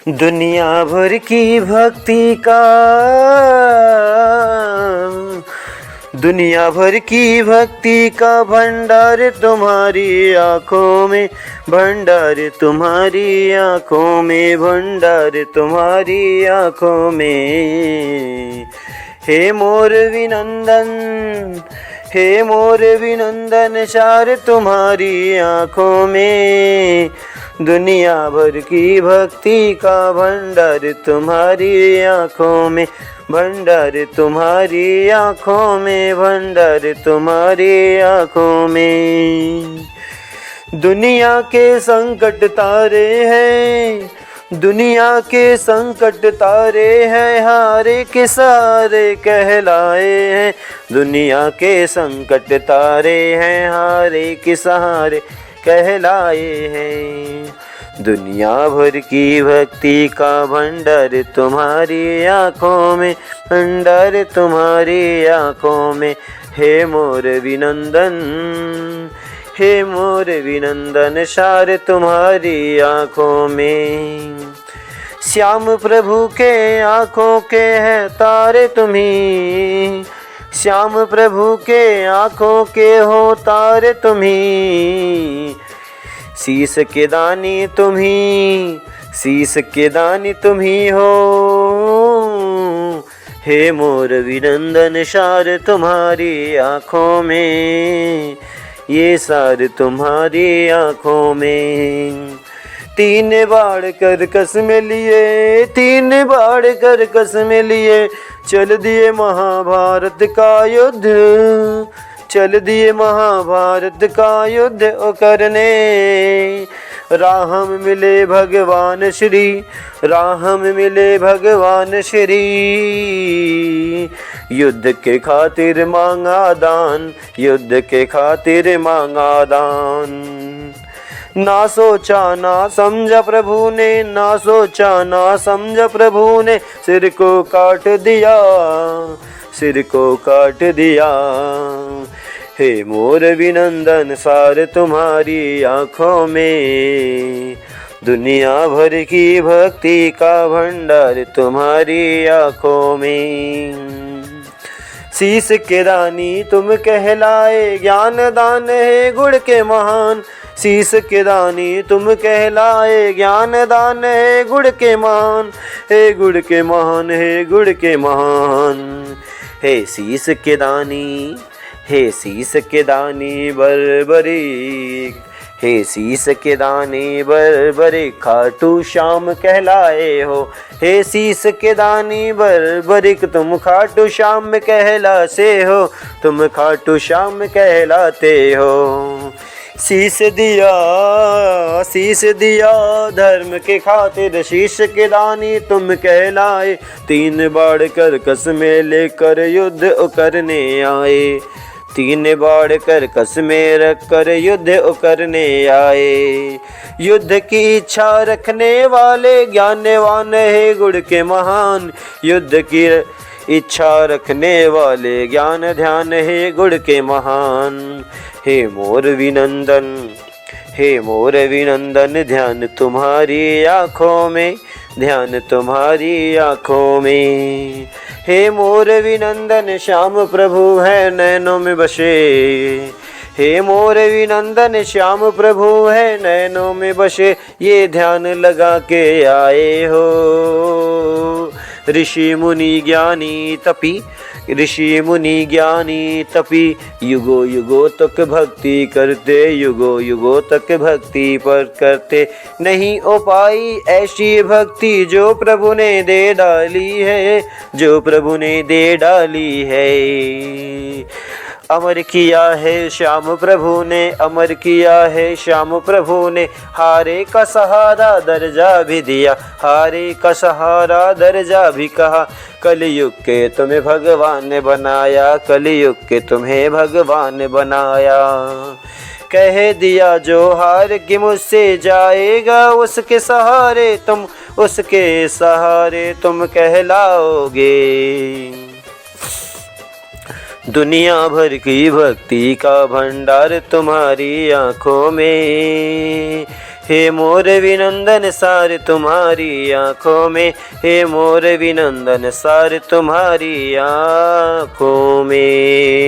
दुनिया भर की भक्ति का, दुनिया भर की भक्ति का भंडार तुम्हारी आँखों में, भंडार तुम्हारी आँखों में, भंडार तुम्हारी आँखों में। हे मोर विनंदन, हे मोर विनंदन, शार तुम्हारी आँखों में। दुनिया भर की भक्ति का भंडार तुम्हारी आँखों में, भंडार तुम्हारी आँखों में, भंडार तुम्हारी आँखों में। दुनिया के संकट तारे हैं, दुनिया के संकट तारे हैं, हारे के सहारे कहलाए हैं। दुनिया के संकट तारे हैं, हारे के सहारे कहलाए हैं। दुनिया भर की भक्ति का भंडार तुम्हारी आँखों में, भंडार तुम्हारी आँखों में। हे मोर विनंदन, हे मोर विनंदन, शार तुम्हारी आँखों में। श्याम प्रभु के आँखों के हैं तारे तुम्ही, श्याम प्रभु के आँखों के हो तारे तुम्ही। शीस के दानी तुम्ही, शीस के दानी तुम्ही हो। हे मोर विनंदन, शार तुम्हारी आँखों में, ये सार तुम्हारी आँखों में। तीन बाढ़ कर कसम लिए, तीन बाढ़ कर कसम लिए, चल दिए महाभारत का युद्ध, चल दिए महाभारत का युद्ध ओ करने। राह में मिले भगवान श्री, राह में मिले भगवान श्री। युद्ध के खातिर मांगा दान, युद्ध के खातिर मांगा दान। ना सोचा ना समझा प्रभु ने, ना सोचा ना समझा प्रभु ने, सिर को काट दिया, सिर को काट दिया। हे मोर विनंदन, सार तुम्हारी आँखों में। दुनिया भर की भक्ति का भंडार तुम्हारी आँखों में। शीस के दानी तुम कहलाए, ज्ञान दान है गुण के महान। शीस के दानी तुम कहलाए, ज्ञान दान है गुण के महान। हे गुण के महान, हे गुण के महान। हे शीस के दानी, हे शीस के दानी बरबरी, हे शीस के दानी बरबरी, खाटू श्याम कहलाए हो। हे शीस के दानी बरबरिक, तुम खाटू श्याम कहलाते हो, तुम खाटू श्याम कहलाते हो। शीस दिया, शीस दिया धर्म के खातिर, शीस के दानी तुम कहलाए। तीन बाढ़ कर कसमें लेकर युद्ध करने आए, तीन बाढ़ कर कसमें रख कर युद्ध करने आए। युद्ध की इच्छा रखने वाले ज्ञानवान है गुण के महान। युद्ध की इच्छा रखने वाले ज्ञान ध्यान है गुण के महान। हे मोर विनंदन, हे मोर विनंदन, ध्यान तुम्हारी आँखों में, ध्यान तुम्हारी आँखों में। हे मोर विनंदन, श्याम प्रभु है नैनों में बसे। हे मोर विनंदन, श्याम प्रभु है नैनों में बसे। ये ध्यान लगा के आए हो ऋषि मुनि ज्ञानी तपी, ऋषि मुनि ज्ञानी तपी। युगो युगो तक भक्ति करते, युगो युगो तक भक्ति पर करते। नहीं हो पाई ऐसी भक्ति जो प्रभु ने दे डाली है, जो प्रभु ने दे डाली है। अमर किया है श्याम प्रभु ने, अमर किया है श्याम प्रभु ने। हारे का सहारा दर्जा भी दिया, हारे का सहारा दर्जा भी कहा। कलयुग के तुम्हें भगवान ने बनाया, कलयुग के तुम्हें भगवान बनाया। कह दिया जो हार कि मुझसे जाएगा, उसके सहारे तुम, उसके सहारे तुम कहलाओगे। दुनिया भर की भक्ति का भंडार तुम्हारी आँखों में। हे मोर विनंदन सार तुम्हारी आँखों में, हे मोर विनंदन सार तुम्हारी आँखों में।